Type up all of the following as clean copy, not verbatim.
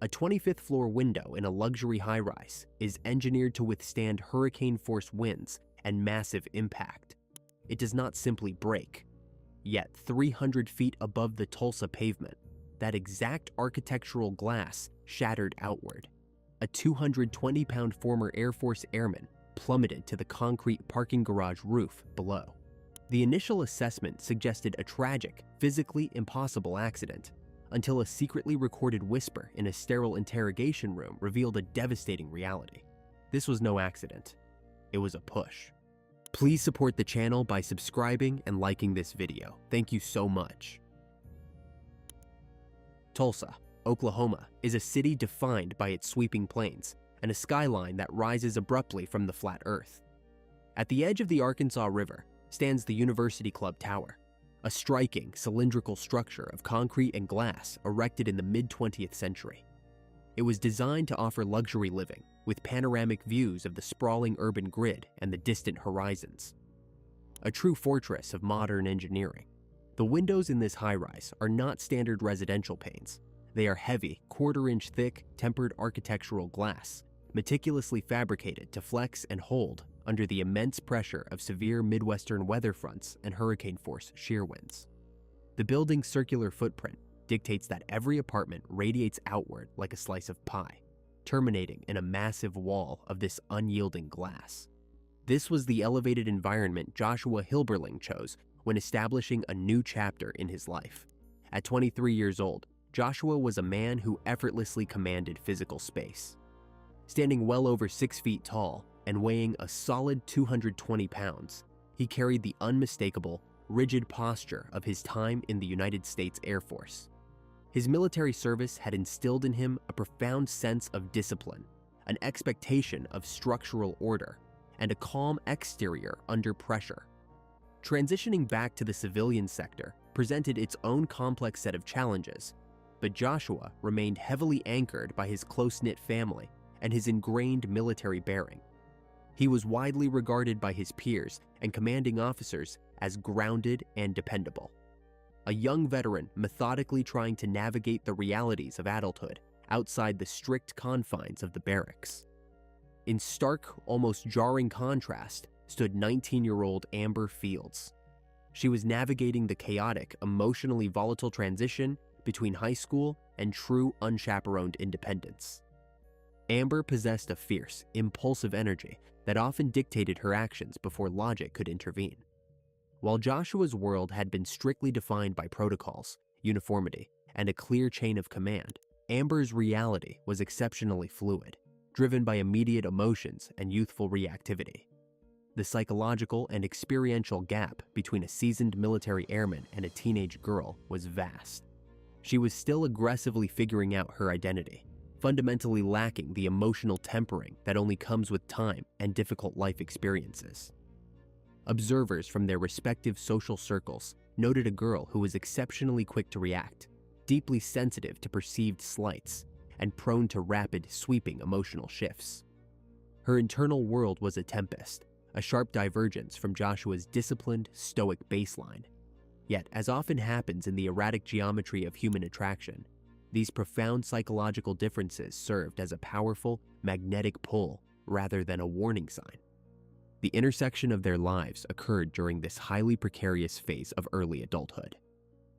A 25th floor window in a luxury high-rise is engineered to withstand hurricane-force winds and massive impact. It does not simply break. Yet 300 feet above the Tulsa pavement, that exact architectural glass shattered outward. A 220-pound former Air Force airman plummeted to the concrete parking garage roof below. The initial assessment suggested a tragic, physically impossible accident, until a secretly recorded whisper in a sterile interrogation room revealed a devastating reality. This was no accident. It was a push. Please support the channel by subscribing and liking this video. Thank you so much. Tulsa, Oklahoma, is a city defined by its sweeping plains and a skyline that rises abruptly from the flat earth. At the edge of the Arkansas River stands the University Club Tower, a striking cylindrical structure of concrete and glass erected in the mid-20th century. It was designed to offer luxury living, with panoramic views of the sprawling urban grid and the distant horizons. A true fortress of modern engineering, the windows in this high-rise are not standard residential panes. They are heavy, quarter-inch thick, tempered architectural glass, meticulously fabricated to flex and hold under the immense pressure of severe Midwestern weather fronts and hurricane-force shear winds. The building's circular footprint dictates that every apartment radiates outward like a slice of pie, terminating in a massive wall of this unyielding glass. This was the elevated environment Joshua Hilberling chose when establishing a new chapter in his life. At 23 years old, Joshua was a man who effortlessly commanded physical space. Standing well over 6 feet tall and weighing a solid 220 pounds, he carried the unmistakable, rigid posture of his time in the United States Air Force. His military service had instilled in him a profound sense of discipline, an expectation of structural order, and a calm exterior under pressure. Transitioning back to the civilian sector presented its own complex set of challenges, but Joshua remained heavily anchored by his close-knit family and his ingrained military bearing. He was widely regarded by his peers and commanding officers as grounded and dependable. A young veteran methodically trying to navigate the realities of adulthood outside the strict confines of the barracks. In stark, almost jarring contrast stood 19-year-old Amber Fields. She was navigating the chaotic, emotionally volatile transition between high school and true unchaperoned independence. Amber possessed a fierce, impulsive energy that often dictated her actions before logic could intervene. While Joshua's world had been strictly defined by protocols, uniformity, and a clear chain of command, Amber's reality was exceptionally fluid, driven by immediate emotions and youthful reactivity. The psychological and experiential gap between a seasoned military airman and a teenage girl was vast. She was still aggressively figuring out her identity, fundamentally lacking the emotional tempering that only comes with time and difficult life experiences. Observers from their respective social circles noted a girl who was exceptionally quick to react, deeply sensitive to perceived slights, and prone to rapid, sweeping emotional shifts. Her internal world was a tempest, a sharp divergence from Joshua's disciplined, stoic baseline. Yet, as often happens in the erratic geometry of human attraction, these profound psychological differences served as a powerful, magnetic pull rather than a warning sign. The intersection of their lives occurred during this highly precarious phase of early adulthood.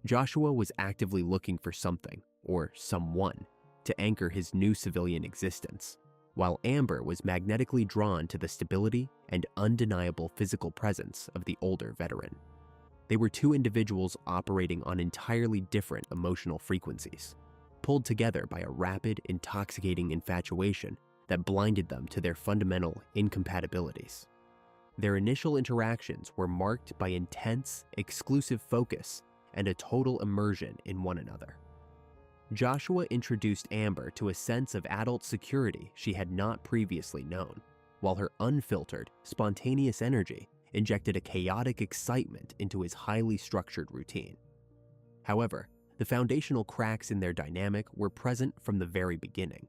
Joshua was actively looking for something, or someone, to anchor his new civilian existence, while Amber was magnetically drawn to the stability and undeniable physical presence of the older veteran. They were two individuals operating on entirely different emotional frequencies, pulled together by a rapid, intoxicating infatuation that blinded them to their fundamental incompatibilities. Their initial interactions were marked by intense, exclusive focus and a total immersion in one another. Joshua introduced Amber to a sense of adult security she had not previously known, while her unfiltered, spontaneous energy injected a chaotic excitement into his highly structured routine. However, the foundational cracks in their dynamic were present from the very beginning.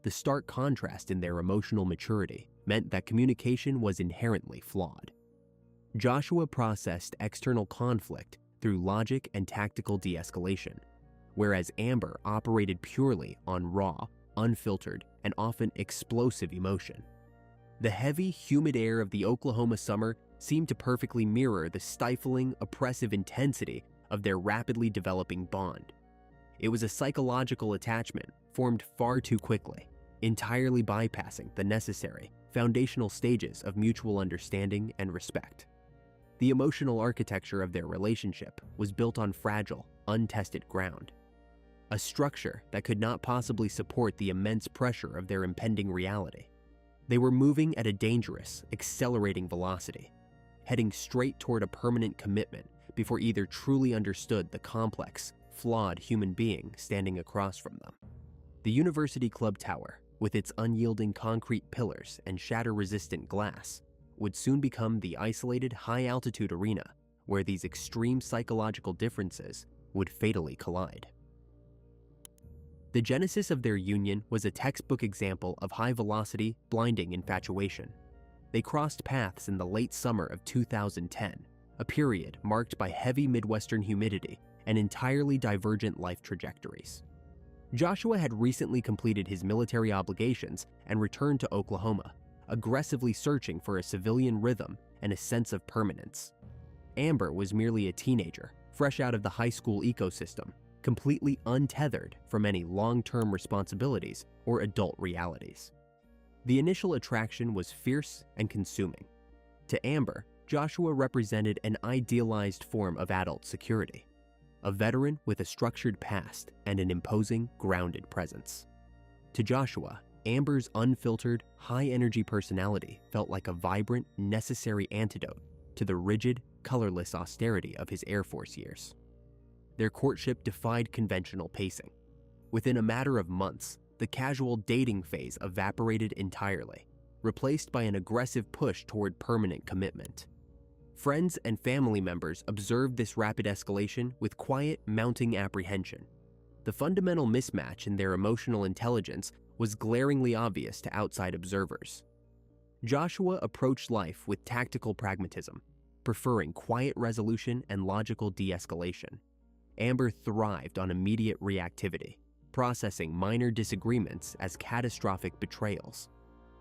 The stark contrast in their emotional maturity meant that communication was inherently flawed. Joshua processed external conflict through logic and tactical de-escalation, whereas Amber operated purely on raw, unfiltered, and often explosive emotion. The heavy, humid air of the Oklahoma summer seemed to perfectly mirror the stifling, oppressive intensity of their rapidly developing bond. It was a psychological attachment formed far too quickly, entirely bypassing the necessary, foundational stages of mutual understanding and respect. The emotional architecture of their relationship was built on fragile, untested ground, a structure that could not possibly support the immense pressure of their impending reality. They were moving at a dangerous, accelerating velocity, heading straight toward a permanent commitment before either truly understood the complex, flawed human being standing across from them. The University Club Tower, with its unyielding concrete pillars and shatter-resistant glass, would soon become the isolated high-altitude arena where these extreme psychological differences would fatally collide. The genesis of their union was a textbook example of high-velocity, blinding infatuation. They crossed paths in the late summer of 2010, a period marked by heavy Midwestern humidity and entirely divergent life trajectories. Joshua had recently completed his military obligations and returned to Oklahoma, aggressively searching for a civilian rhythm and a sense of permanence. Amber was merely a teenager, fresh out of the high school ecosystem, completely untethered from any long-term responsibilities or adult realities. The initial attraction was fierce and consuming. To Amber, Joshua represented an idealized form of adult security, a veteran with a structured past and an imposing, grounded presence. To Joshua, Amber's unfiltered, high-energy personality felt like a vibrant, necessary antidote to the rigid, colorless austerity of his Air Force years. Their courtship defied conventional pacing. Within a matter of months, the casual dating phase evaporated entirely, replaced by an aggressive push toward permanent commitment. Friends and family members observed this rapid escalation with quiet, mounting apprehension. The fundamental mismatch in their emotional intelligence was glaringly obvious to outside observers. Joshua approached life with tactical pragmatism, preferring quiet resolution and logical de-escalation. Amber thrived on immediate reactivity, processing minor disagreements as catastrophic betrayals.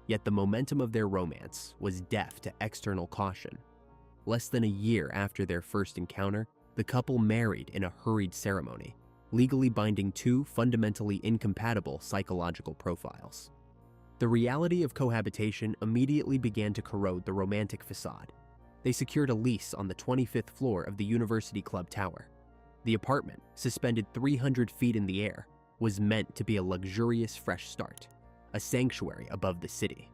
Yet the momentum of their romance was deaf to external caution. Less than a year after their first encounter, the couple married in a hurried ceremony, legally binding two fundamentally incompatible psychological profiles. The reality of cohabitation immediately began to corrode the romantic facade. They secured a lease on the 25th floor of the University Club Tower. The apartment, suspended 300 feet in the air, was meant to be a luxurious fresh start, a sanctuary above the city.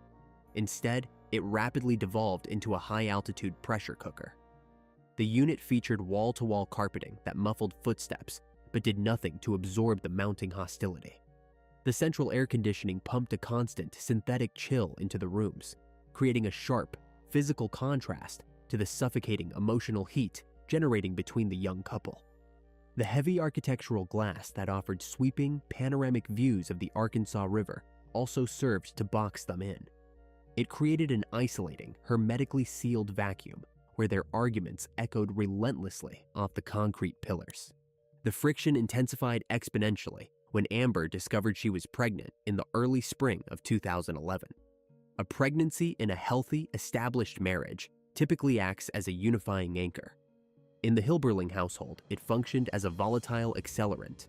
Instead, it rapidly devolved into a high-altitude pressure cooker. The unit featured wall-to-wall carpeting that muffled footsteps, but did nothing to absorb the mounting hostility. The central air conditioning pumped a constant synthetic chill into the rooms, creating a sharp, physical contrast to the suffocating emotional heat generating between the young couple. The heavy architectural glass that offered sweeping, panoramic views of the Arkansas River also served to box them in. It created an isolating, hermetically sealed vacuum where their arguments echoed relentlessly off the concrete pillars. The friction intensified exponentially when Amber discovered she was pregnant in the early spring of 2011. A pregnancy in a healthy, established marriage typically acts as a unifying anchor. In the Hilberling household, it functioned as a volatile accelerant.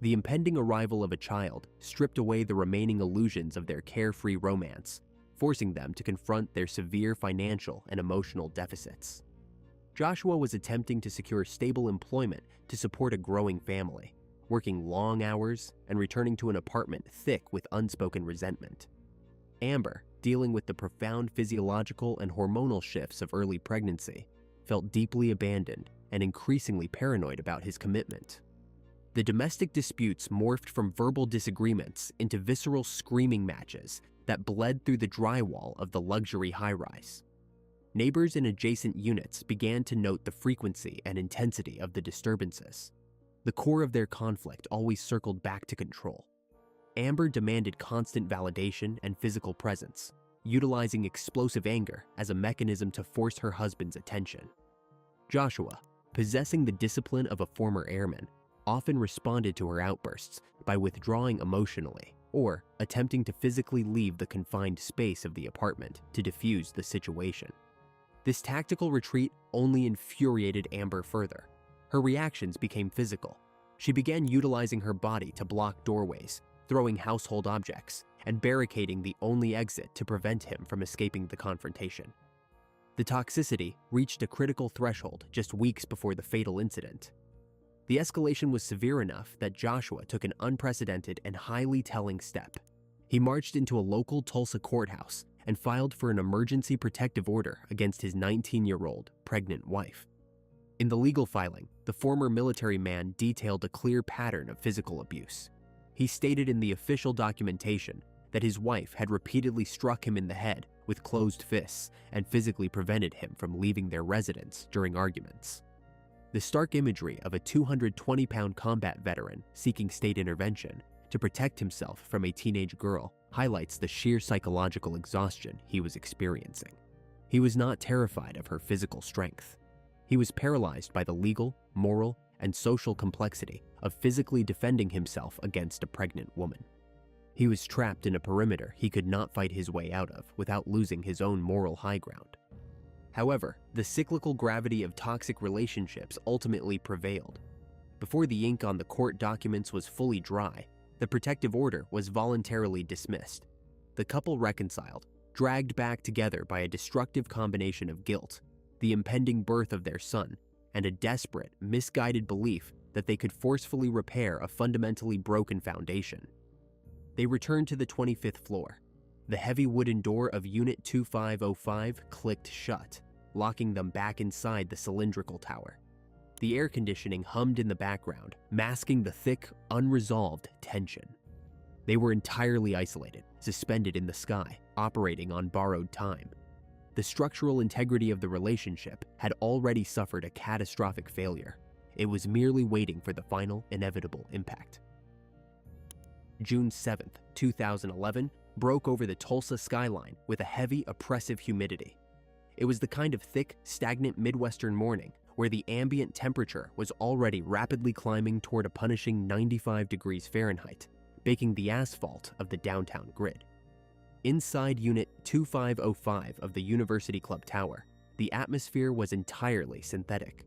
The impending arrival of a child stripped away the remaining illusions of their carefree romance, forcing them to confront their severe financial and emotional deficits. Joshua was attempting to secure stable employment to support a growing family, working long hours and returning to an apartment thick with unspoken resentment. Amber, dealing with the profound physiological and hormonal shifts of early pregnancy, felt deeply abandoned and increasingly paranoid about his commitment. The domestic disputes morphed from verbal disagreements into visceral screaming matches that bled through the drywall of the luxury high-rise. Neighbors in adjacent units began to note the frequency and intensity of the disturbances. The core of their conflict always circled back to control. Amber demanded constant validation and physical presence, utilizing explosive anger as a mechanism to force her husband's attention. Joshua, possessing the discipline of a former airman, often responded to her outbursts by withdrawing emotionally or attempting to physically leave the confined space of the apartment to defuse the situation. This tactical retreat only infuriated Amber further. Her reactions became physical. She began utilizing her body to block doorways, throwing household objects, and barricading the only exit to prevent him from escaping the confrontation. The toxicity reached a critical threshold just weeks before the fatal incident. The escalation was severe enough that Joshua took an unprecedented and highly telling step. He marched into a local Tulsa courthouse and filed for an emergency protective order against his 19-year-old pregnant wife. In the legal filing, the former military man detailed a clear pattern of physical abuse. He stated in the official documentation that his wife had repeatedly struck him in the head with closed fists and physically prevented him from leaving their residence during arguments. The stark imagery of a 220-pound combat veteran seeking state intervention to protect himself from a teenage girl highlights the sheer psychological exhaustion he was experiencing. He was not terrified of her physical strength. He was paralyzed by the legal, moral, and social complexity of physically defending himself against a pregnant woman. He was trapped in a perimeter he could not fight his way out of without losing his own moral high ground. However, the cyclical gravity of toxic relationships ultimately prevailed. Before the ink on the court documents was fully dry, the protective order was voluntarily dismissed. The couple reconciled, dragged back together by a destructive combination of guilt, the impending birth of their son, and a desperate, misguided belief that they could forcefully repair a fundamentally broken foundation. They returned to the 25th floor. The heavy wooden door of Unit 2505 clicked shut, locking them back inside the cylindrical tower. The air conditioning hummed in the background, masking the thick, unresolved tension. They were entirely isolated, suspended in the sky, operating on borrowed time. The structural integrity of the relationship had already suffered a catastrophic failure. It was merely waiting for the final, inevitable impact. June 7th, 2011, broke over the Tulsa skyline with a heavy, oppressive humidity. It was the kind of thick, stagnant Midwestern morning where the ambient temperature was already rapidly climbing toward a punishing 95 degrees Fahrenheit, baking the asphalt of the downtown grid. Inside Unit 2505 of the University Club Tower, the atmosphere was entirely synthetic.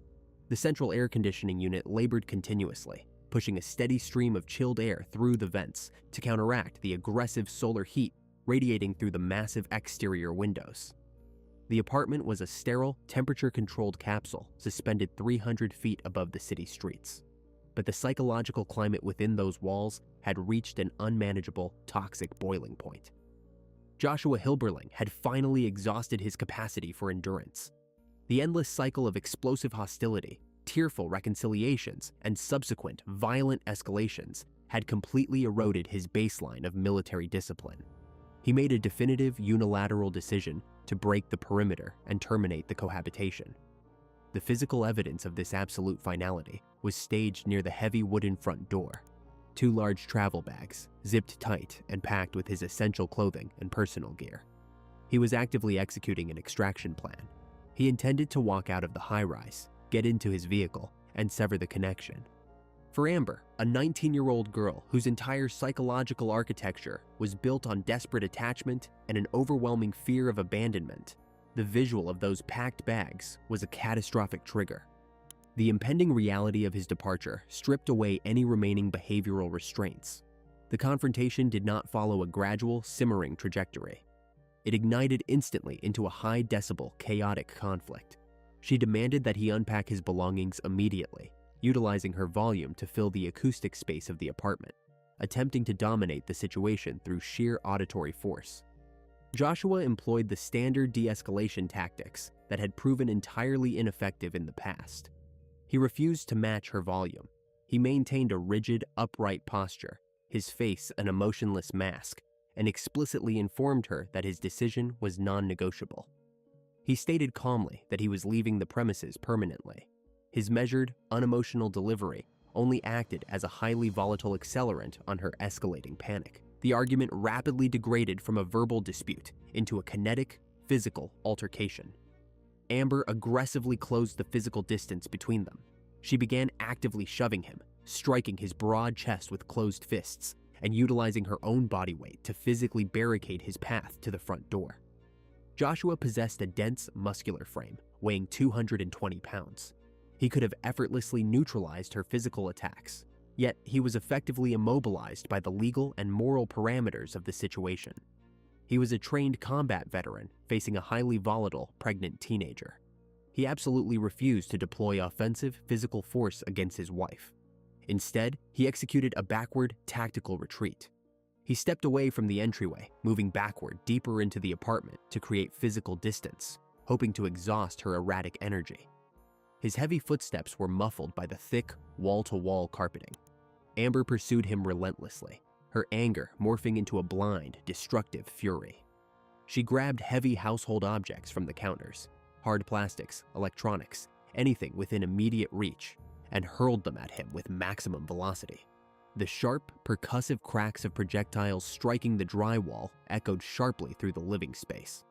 The central air conditioning unit labored continuously, pushing a steady stream of chilled air through the vents to counteract the aggressive solar heat radiating through the massive exterior windows. The apartment was a sterile, temperature-controlled capsule suspended 300 feet above the city streets. But the psychological climate within those walls had reached an unmanageable, toxic boiling point. Joshua Hilberling had finally exhausted his capacity for endurance. The endless cycle of explosive hostility, tearful reconciliations, and subsequent violent escalations had completely eroded his baseline of military discipline. He made a definitive unilateral decision to break the perimeter and terminate the cohabitation. The physical evidence of this absolute finality was staged near the heavy wooden front door. 2 large travel bags, zipped tight and packed with his essential clothing and personal gear. He was actively executing an extraction plan. He intended to walk out of the high-rise, get into his vehicle, and sever the connection. For Amber, a 19-year-old girl whose entire psychological architecture was built on desperate attachment and an overwhelming fear of abandonment, the visual of those packed bags was a catastrophic trigger. The impending reality of his departure stripped away any remaining behavioral restraints. The confrontation did not follow a gradual, simmering trajectory. It ignited instantly into a high-decibel, chaotic conflict. She demanded that he unpack his belongings immediately, utilizing her volume to fill the acoustic space of the apartment, attempting to dominate the situation through sheer auditory force. Joshua employed the standard de-escalation tactics that had proven entirely ineffective in the past. He refused to match her volume. He maintained a rigid, upright posture, his face an emotionless mask, and explicitly informed her that his decision was non-negotiable. He stated calmly that he was leaving the premises permanently. His measured, unemotional delivery only acted as a highly volatile accelerant on her escalating panic. The argument rapidly degraded from a verbal dispute into a kinetic, physical altercation. Amber aggressively closed the physical distance between them. She began actively shoving him, striking his broad chest with closed fists and utilizing her own body weight to physically barricade his path to the front door. Joshua possessed a dense, muscular frame, weighing 220 pounds. He could have effortlessly neutralized her physical attacks, yet he was effectively immobilized by the legal and moral parameters of the situation. He was a trained combat veteran facing a highly volatile, pregnant teenager. He absolutely refused to deploy offensive physical force against his wife. Instead, he executed a backward, tactical retreat. He stepped away from the entryway, moving backward deeper into the apartment to create physical distance, hoping to exhaust her erratic energy. His heavy footsteps were muffled by the thick, wall-to-wall carpeting. Amber pursued him relentlessly, her anger morphing into a blind, destructive fury. She grabbed heavy household objects from the counters, hard plastics, electronics, anything within immediate reach, and hurled them at him with maximum velocity. The sharp, percussive cracks of projectiles striking the drywall echoed sharply through the living space.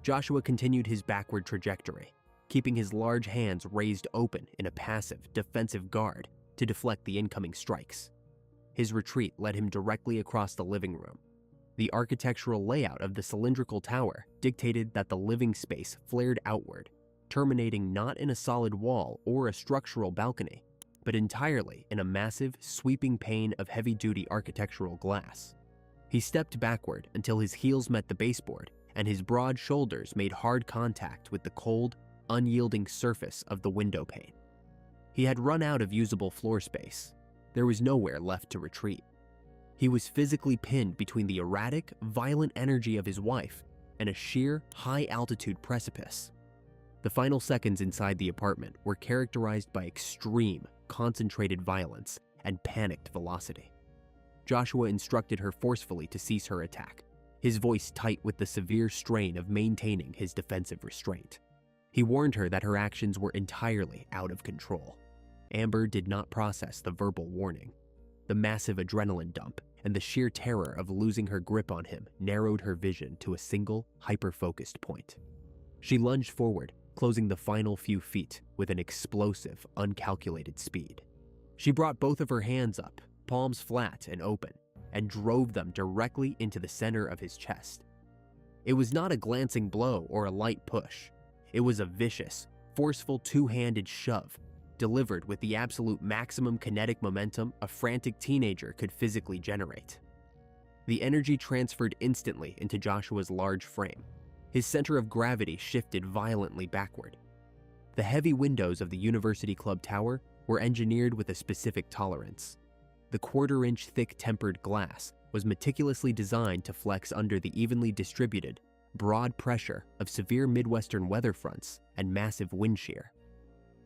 Joshua continued his backward trajectory, keeping his large hands raised open in a passive, defensive guard to deflect the incoming strikes. His retreat led him directly across the living room. The architectural layout of the cylindrical tower dictated that the living space flared outward, terminating not in a solid wall or a structural balcony, but entirely in a massive, sweeping pane of heavy-duty architectural glass. He stepped backward until his heels met the baseboard and his broad shoulders made hard contact with the cold, unyielding surface of the window pane. He had run out of usable floor space. There was nowhere left to retreat. He was physically pinned between the erratic, violent energy of his wife and a sheer, high-altitude precipice. The final seconds inside the apartment were characterized by extreme, concentrated violence and panicked velocity. Joshua instructed her forcefully to cease her attack, his voice tight with the severe strain of maintaining his defensive restraint. He warned her that her actions were entirely out of control. Amber did not process the verbal warning. The massive adrenaline dump and the sheer terror of losing her grip on him narrowed her vision to a single, hyper-focused point. She lunged forward, closing the final few feet with an explosive, uncalculated speed. She brought both of her hands up, palms flat and open, and drove them directly into the center of his chest. It was not a glancing blow or a light push. It was a vicious, forceful two-handed shove, delivered with the absolute maximum kinetic momentum a frantic teenager could physically generate. The energy transferred instantly into Joshua's large frame. His center of gravity shifted violently backward. The heavy windows of the University Club Tower were engineered with a specific tolerance. The quarter-inch thick tempered glass was meticulously designed to flex under the evenly distributed, broad pressure of severe Midwestern weather fronts and massive wind shear.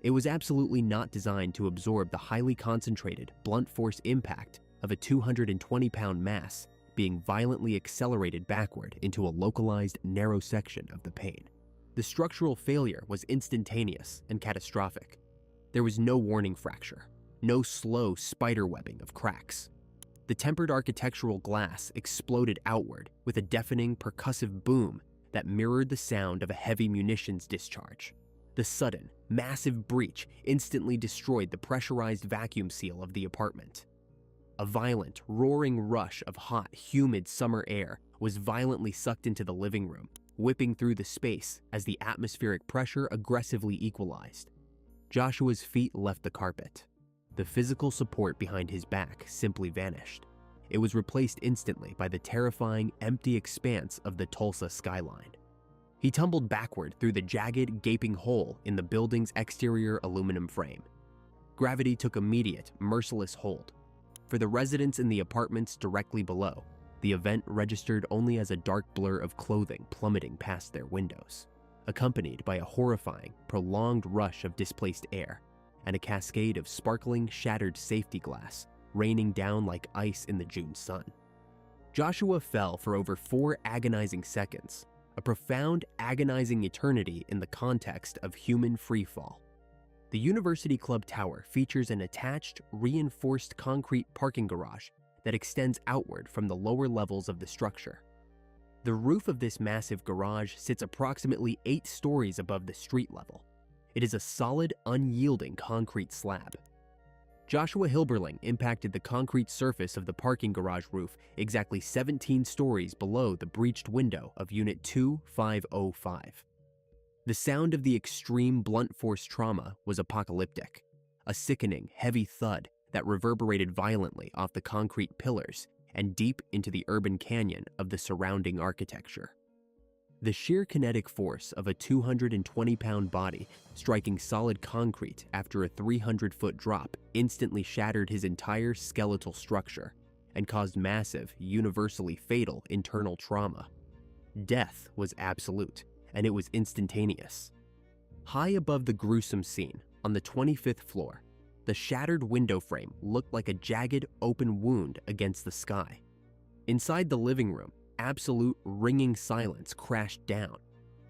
It was absolutely not designed to absorb the highly concentrated, blunt force impact of a 220-pound mass being violently accelerated backward into a localized, narrow section of the pane. The structural failure was instantaneous and catastrophic. There was no warning fracture, no slow spiderwebbing of cracks. The tempered architectural glass exploded outward with a deafening, percussive boom that mirrored the sound of a heavy munitions discharge. The sudden, massive breach instantly destroyed the pressurized vacuum seal of the apartment. A violent, roaring rush of hot, humid summer air was violently sucked into the living room, whipping through the space as the atmospheric pressure aggressively equalized. Joshua's feet left the carpet. The physical support behind his back simply vanished. It was replaced instantly by the terrifying, empty expanse of the Tulsa skyline. He tumbled backward through the jagged, gaping hole in the building's exterior aluminum frame. Gravity took immediate, merciless hold. For the residents in the apartments directly below, the event registered only as a dark blur of clothing plummeting past their windows, accompanied by a horrifying, prolonged rush of displaced air and a cascade of sparkling, shattered safety glass raining down like ice in the June sun. Joshua fell for over 4 agonizing seconds, a profound, agonizing eternity in the context of human freefall. The University Club Tower features an attached, reinforced concrete parking garage that extends outward from the lower levels of the structure. The roof of this massive garage sits approximately 8 stories above the street level. It is a solid, unyielding concrete slab. Joshua Hilberling impacted the concrete surface of the parking garage roof exactly 17 stories below the breached window of Unit 2505. The sound of the extreme blunt force trauma was apocalyptic, a sickening, heavy thud that reverberated violently off the concrete pillars and deep into the urban canyon of the surrounding architecture. The sheer kinetic force of a 220-pound body striking solid concrete after a 300-foot drop instantly shattered his entire skeletal structure and caused massive, universally fatal internal trauma. Death was absolute, and it was instantaneous. High above the gruesome scene, on the 25th floor, the shattered window frame looked like a jagged, open wound against the sky. Inside the living room, absolute ringing silence crashed down,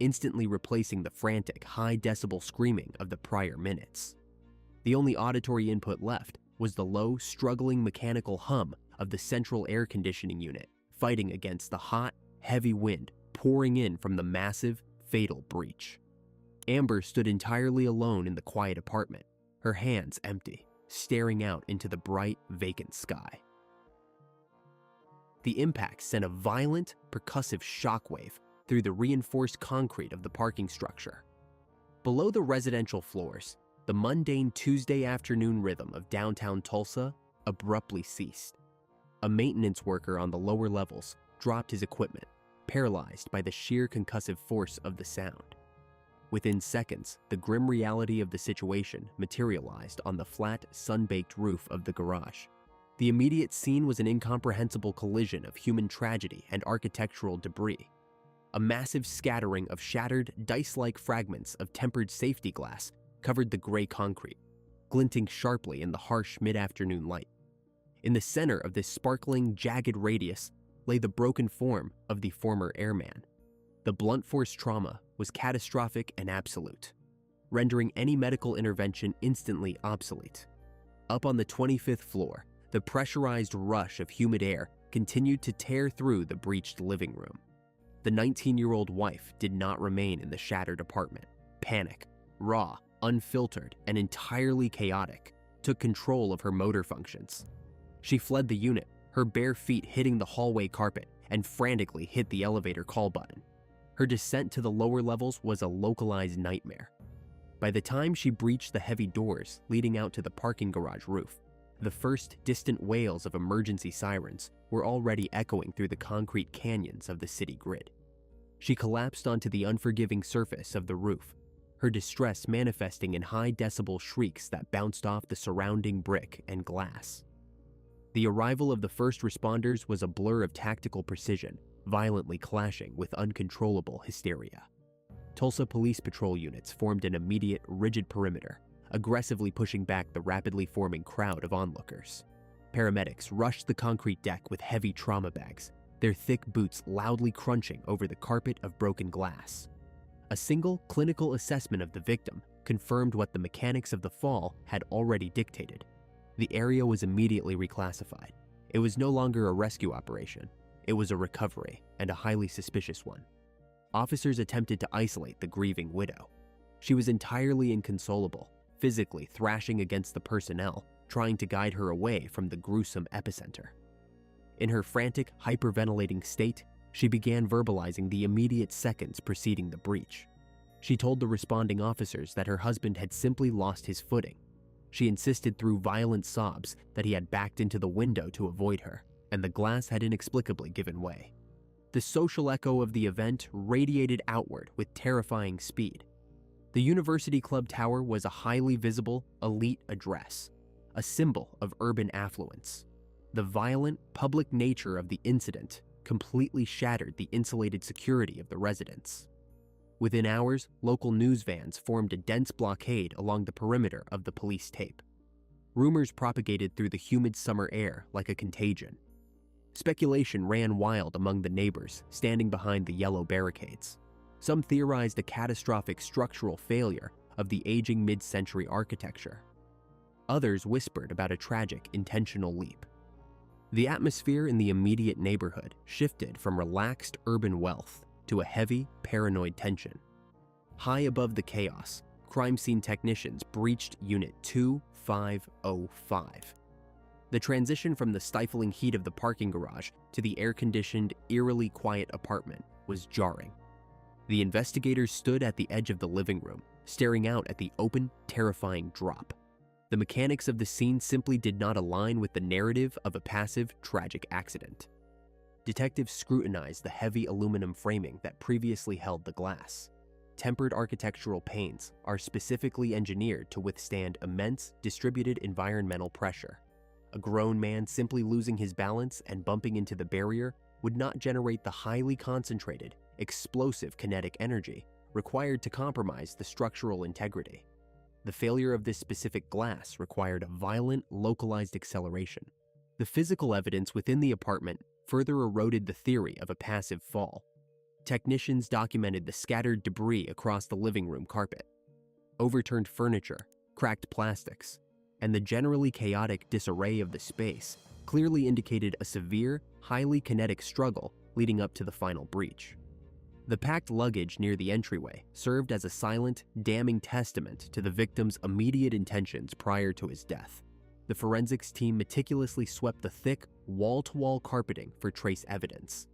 instantly replacing the frantic, high-decibel screaming of the prior minutes. The only auditory input left was the low, struggling mechanical hum of the central air conditioning unit fighting against the hot, heavy wind pouring in from the massive, fatal breach. Amber stood entirely alone in the quiet apartment, her hands empty, staring out into the bright, vacant sky. The impact sent a violent, percussive shockwave through the reinforced concrete of the parking structure. Below the residential floors, the mundane Tuesday afternoon rhythm of downtown Tulsa abruptly ceased. A maintenance worker on the lower levels dropped his equipment, paralyzed by the sheer concussive force of the sound. Within seconds, the grim reality of the situation materialized on the flat, sun-baked roof of the garage. The immediate scene was an incomprehensible collision of human tragedy and architectural debris. A massive scattering of shattered, dice-like fragments of tempered safety glass covered the gray concrete, glinting sharply in the harsh mid-afternoon light. In the center of this sparkling, jagged radius lay the broken form of the former Airman. The blunt force trauma was catastrophic and absolute, rendering any medical intervention instantly obsolete. Up on the 25th floor, the pressurized rush of humid air continued to tear through the breached living room. The 19-year-old wife did not remain in the shattered apartment. Panic, raw, unfiltered, and entirely chaotic, took control of her motor functions. She fled the unit, her bare feet hitting the hallway carpet, and frantically hit the elevator call button. Her descent to the lower levels was a localized nightmare. By the time she breached the heavy doors leading out to the parking garage roof, the first distant wails of emergency sirens were already echoing through the concrete canyons of the city grid. She collapsed onto the unforgiving surface of the roof, her distress manifesting in high-decibel shrieks that bounced off the surrounding brick and glass. The arrival of the first responders was a blur of tactical precision, violently clashing with uncontrollable hysteria. Tulsa police patrol units formed an immediate, rigid perimeter, aggressively pushing back the rapidly forming crowd of onlookers. Paramedics rushed the concrete deck with heavy trauma bags, their thick boots loudly crunching over the carpet of broken glass. A single clinical assessment of the victim confirmed what the mechanics of the fall had already dictated. The area was immediately reclassified. It was no longer a rescue operation. It was a recovery, and a highly suspicious one. Officers attempted to isolate the grieving widow. She was entirely inconsolable, physically thrashing against the personnel, trying to guide her away from the gruesome epicenter. In her frantic, hyperventilating state, she began verbalizing the immediate seconds preceding the breach. She told the responding officers that her husband had simply lost his footing. She insisted through violent sobs that he had backed into the window to avoid her, and the glass had inexplicably given way. The social echo of the event radiated outward with terrifying speed. The University Club Tower was a highly visible, elite address, a symbol of urban affluence. The violent, public nature of the incident completely shattered the insulated security of the residents. Within hours, local news vans formed a dense blockade along the perimeter of the police tape. Rumors propagated through the humid summer air like a contagion. Speculation ran wild among the neighbors standing behind the yellow barricades. Some theorized a catastrophic structural failure of the aging mid-century architecture. Others whispered about a tragic intentional leap. The atmosphere in the immediate neighborhood shifted from relaxed urban wealth to a heavy, paranoid tension. High above the chaos, crime scene technicians breached Unit 2505. The transition from the stifling heat of the parking garage to the air-conditioned, eerily quiet apartment was jarring. The investigators stood at the edge of the living room, staring out at the open, terrifying drop. The mechanics of the scene simply did not align with the narrative of a passive, tragic accident. Detectives scrutinized the heavy aluminum framing that previously held the glass. Tempered architectural panes are specifically engineered to withstand immense, distributed environmental pressure. A grown man simply losing his balance and bumping into the barrier would not generate the highly concentrated, explosive kinetic energy required to compromise the structural integrity. The failure of this specific glass required a violent, localized acceleration. The physical evidence within the apartment further eroded the theory of a passive fall. Technicians documented the scattered debris across the living room carpet. Overturned furniture, cracked plastics, and the generally chaotic disarray of the space clearly indicated a severe, highly kinetic struggle leading up to the final breach. The packed luggage near the entryway served as a silent, damning testament to the victim's immediate intentions prior to his death. The forensics team meticulously swept the thick, wall-to-wall carpeting for trace evidence.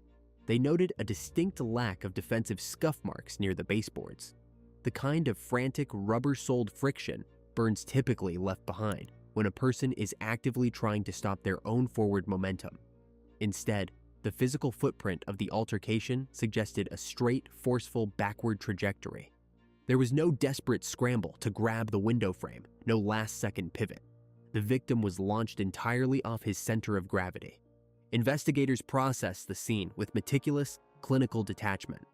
They noted a distinct lack of defensive scuff marks near the baseboards, the kind of frantic, rubber-soled friction burns typically left behind when a person is actively trying to stop their own forward momentum. Instead, the physical footprint of the altercation suggested a straight, forceful backward trajectory. There was no desperate scramble to grab the window frame, no last-second pivot. The victim was launched entirely off his center of gravity. Investigators processed the scene with meticulous, clinical detachment.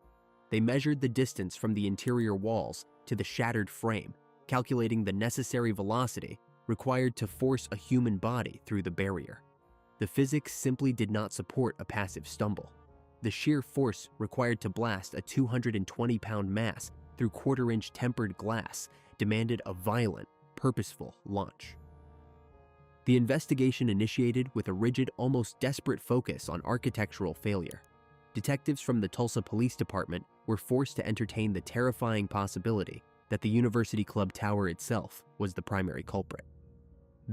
They measured the distance from the interior walls to the shattered frame, calculating the necessary velocity required to force a human body through the barrier. The physics simply did not support a passive stumble. The sheer force required to blast a 220-pound mass through quarter-inch tempered glass demanded a violent, purposeful launch. The investigation initiated with a rigid, almost desperate focus on architectural failure. Detectives from the Tulsa Police Department were forced to entertain the terrifying possibility that the University Club Tower itself was the primary culprit.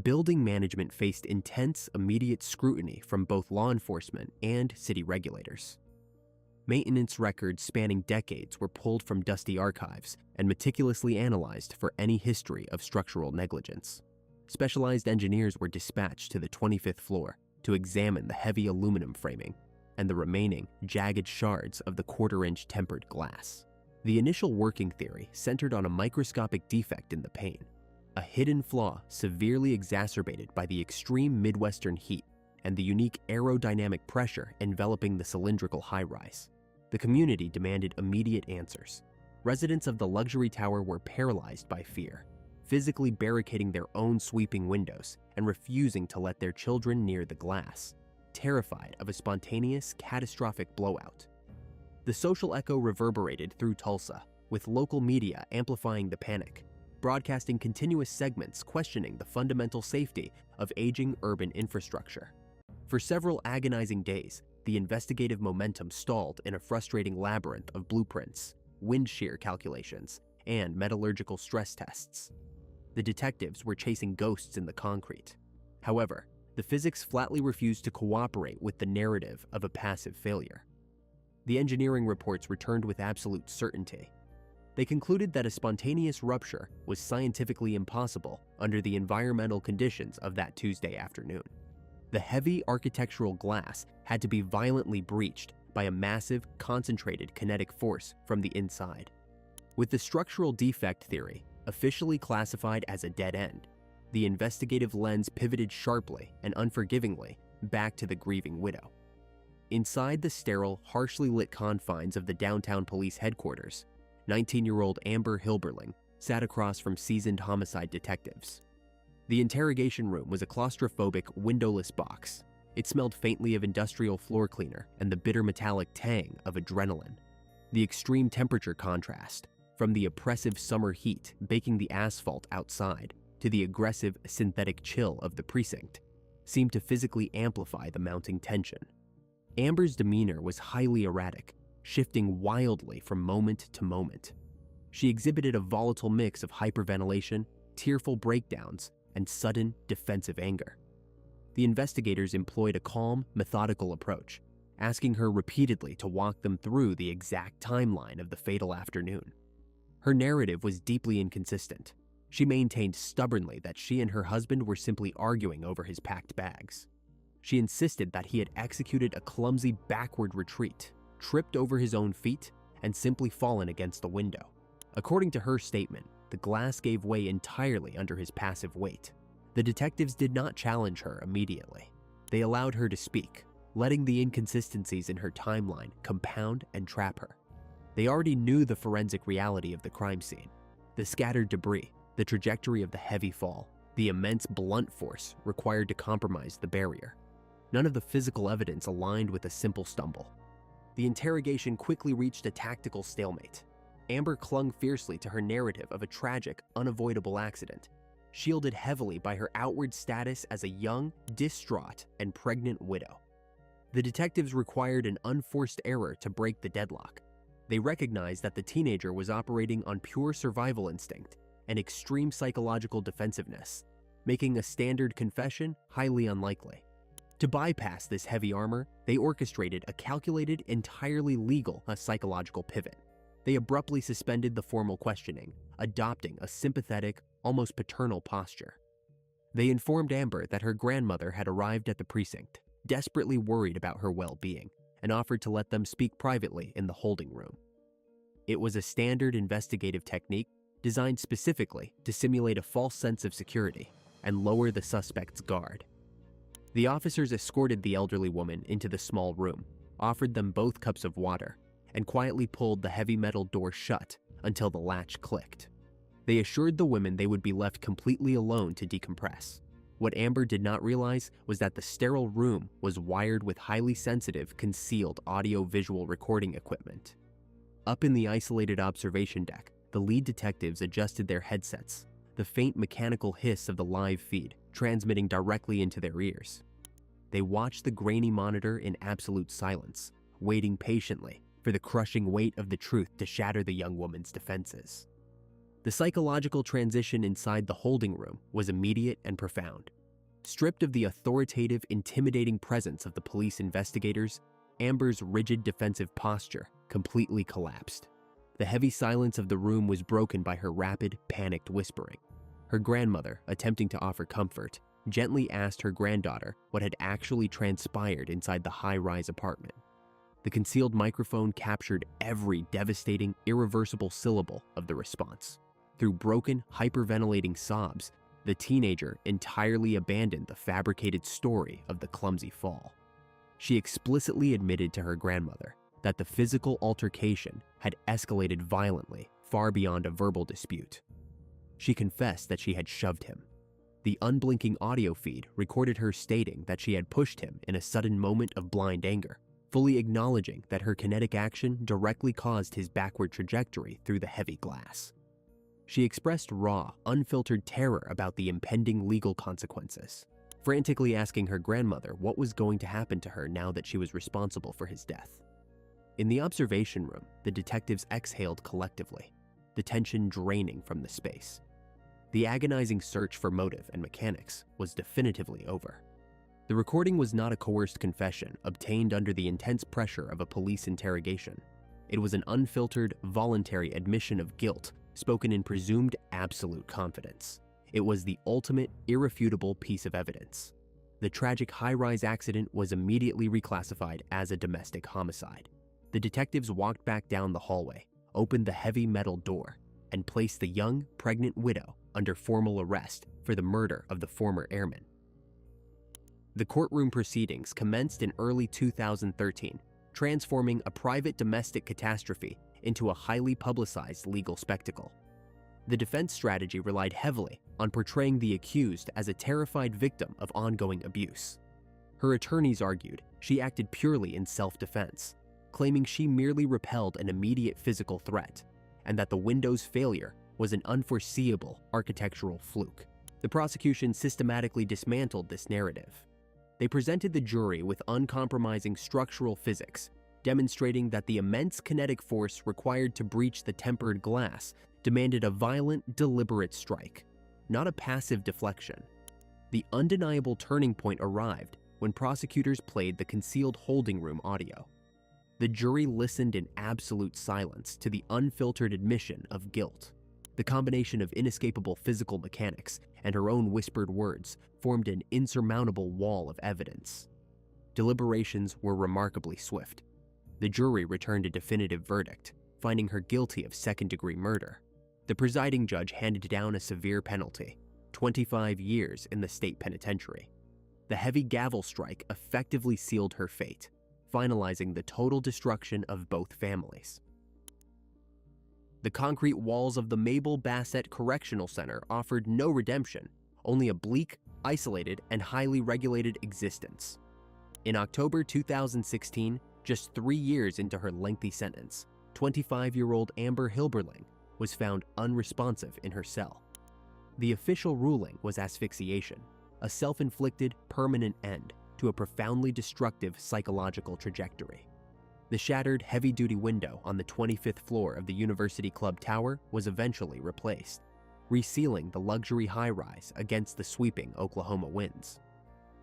Building management faced intense, immediate scrutiny from both law enforcement and city regulators. Maintenance records spanning decades were pulled from dusty archives and meticulously analyzed for any history of structural negligence. Specialized engineers were dispatched to the 25th floor to examine the heavy aluminum framing and the remaining, jagged shards of the quarter-inch tempered glass. The initial working theory centered on a microscopic defect in the pane, a hidden flaw severely exacerbated by the extreme Midwestern heat and the unique aerodynamic pressure enveloping the cylindrical high-rise. The community demanded immediate answers. Residents of the luxury tower were paralyzed by fear, physically barricading their own sweeping windows and refusing to let their children near the glass, terrified of a spontaneous, catastrophic blowout. The social echo reverberated through Tulsa, with local media amplifying the panic, broadcasting continuous segments questioning the fundamental safety of aging urban infrastructure. For several agonizing days, the investigative momentum stalled in a frustrating labyrinth of blueprints, wind shear calculations, and metallurgical stress tests. The detectives were chasing ghosts in the concrete. However, the physics flatly refused to cooperate with the narrative of a passive failure. The engineering reports returned with absolute certainty. They concluded that a spontaneous rupture was scientifically impossible under the environmental conditions of that Tuesday afternoon. The heavy architectural glass had to be violently breached by a massive, concentrated kinetic force from the inside. With the structural defect theory officially classified as a dead end, the investigative lens pivoted sharply and unforgivingly back to the grieving widow. Inside the sterile, harshly lit confines of the downtown police headquarters, 19-year-old Amber Hilberling sat across from seasoned homicide detectives. The interrogation room was a claustrophobic, windowless box. It smelled faintly of industrial floor cleaner and the bitter metallic tang of adrenaline. The extreme temperature contrast, from the oppressive summer heat baking the asphalt outside to the aggressive synthetic chill of the precinct, seemed to physically amplify the mounting tension. Amber's demeanor was highly erratic, shifting wildly from moment to moment. She exhibited a volatile mix of hyperventilation, tearful breakdowns, and sudden defensive anger. The investigators employed a calm, methodical approach, asking her repeatedly to walk them through the exact timeline of the fatal afternoon. Her narrative was deeply inconsistent. She maintained stubbornly that she and her husband were simply arguing over his packed bags. She insisted that he had executed a clumsy backward retreat, tripped over his own feet, and simply fallen against the window. According to her statement, the glass gave way entirely under his passive weight. The detectives did not challenge her immediately. They allowed her to speak, letting the inconsistencies in her timeline compound and trap her. They already knew the forensic reality of the crime scene: the scattered debris, the trajectory of the heavy fall, the immense blunt force required to compromise the barrier. None of the physical evidence aligned with a simple stumble. The interrogation quickly reached a tactical stalemate. Amber clung fiercely to her narrative of a tragic, unavoidable accident, shielded heavily by her outward status as a young, distraught, and pregnant widow. The detectives required an unforced error to break the deadlock. They recognized that the teenager was operating on pure survival instinct and extreme psychological defensiveness, making a standard confession highly unlikely. To bypass this heavy armor, they orchestrated a calculated, entirely legal psychological pivot. They abruptly suspended the formal questioning, adopting a sympathetic, almost paternal posture. They informed Amber that her grandmother had arrived at the precinct, desperately worried about her well-being, and offered to let them speak privately in the holding room. It was a standard investigative technique designed specifically to simulate a false sense of security and lower the suspect's guard. The officers escorted the elderly woman into the small room, offered them both cups of water, and quietly pulled the heavy metal door shut until the latch clicked. They assured the women they would be left completely alone to decompress. What Amber did not realize was that the sterile room was wired with highly sensitive, concealed audio-visual recording equipment. Up in the isolated observation deck, the lead detectives adjusted their headsets, the faint mechanical hiss of the live feed transmitting directly into their ears. They watched the grainy monitor in absolute silence, waiting patiently for the crushing weight of the truth to shatter the young woman's defenses. The psychological transition inside the holding room was immediate and profound. Stripped of the authoritative, intimidating presence of the police investigators, Amber's rigid defensive posture completely collapsed. The heavy silence of the room was broken by her rapid, panicked whispering. Her grandmother, attempting to offer comfort, gently asked her granddaughter what had actually transpired inside the high-rise apartment. The concealed microphone captured every devastating, irreversible syllable of the response. Through broken, hyperventilating sobs, the teenager entirely abandoned the fabricated story of the clumsy fall. She explicitly admitted to her grandmother that the physical altercation had escalated violently, far beyond a verbal dispute. She confessed that she had shoved him. The unblinking audio feed recorded her stating that she had pushed him in a sudden moment of blind anger, fully acknowledging that her kinetic action directly caused his backward trajectory through the heavy glass. She expressed raw, unfiltered terror about the impending legal consequences, frantically asking her grandmother what was going to happen to her now that she was responsible for his death. In the observation room, the detectives exhaled collectively, the tension draining from the space. The agonizing search for motive and mechanics was definitively over. The recording was not a coerced confession obtained under the intense pressure of a police interrogation. It was an unfiltered, voluntary admission of guilt spoken in presumed absolute confidence. It was the ultimate, irrefutable piece of evidence. The tragic high-rise accident was immediately reclassified as a domestic homicide. The detectives walked back down the hallway, opened the heavy metal door, and placed the young, pregnant widow under formal arrest for the murder of the former airman. The courtroom proceedings commenced in early 2013, transforming a private domestic catastrophe into a highly publicized legal spectacle. The defense strategy relied heavily on portraying the accused as a terrified victim of ongoing abuse. Her attorneys argued she acted purely in self-defense, claiming she merely repelled an immediate physical threat, and that the window's failure was an unforeseeable architectural fluke. The prosecution systematically dismantled this narrative. They presented the jury with uncompromising structural physics, demonstrating that the immense kinetic force required to breach the tempered glass demanded a violent, deliberate strike, not a passive deflection. The undeniable turning point arrived when prosecutors played the concealed holding room audio. The jury listened in absolute silence to the unfiltered admission of guilt. The combination of inescapable physical mechanics and her own whispered words formed an insurmountable wall of evidence. Deliberations were remarkably swift. The jury returned a definitive verdict, finding her guilty of second-degree murder. The presiding judge handed down a severe penalty, 25 years in the state penitentiary. The heavy gavel strike effectively sealed her fate, finalizing the total destruction of both families. The concrete walls of the Mabel Bassett Correctional Center offered no redemption, only a bleak, isolated, and highly regulated existence. In October 2016, just 3 years into her lengthy sentence, 25-year-old Amber Hilberling was found unresponsive in her cell. The official ruling was asphyxiation, a self-inflicted, permanent end to a profoundly destructive psychological trajectory. The shattered, heavy-duty window on the 25th floor of the University Club Tower was eventually replaced, resealing the luxury high-rise against the sweeping Oklahoma winds.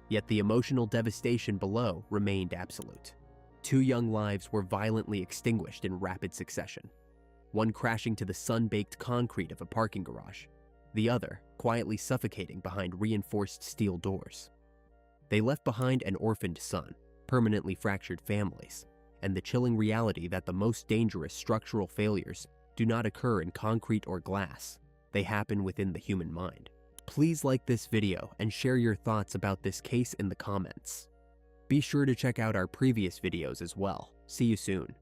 Yet the emotional devastation below remained absolute. 2 young lives were violently extinguished in rapid succession, one crashing to the sun-baked concrete of a parking garage, the other quietly suffocating behind reinforced steel doors. They left behind an orphaned son, permanently fractured families, and the chilling reality that the most dangerous structural failures do not occur in concrete or glass. They happen within the human mind. Please like this video and share your thoughts about this case in the comments. Be sure to check out our previous videos as well. See you soon.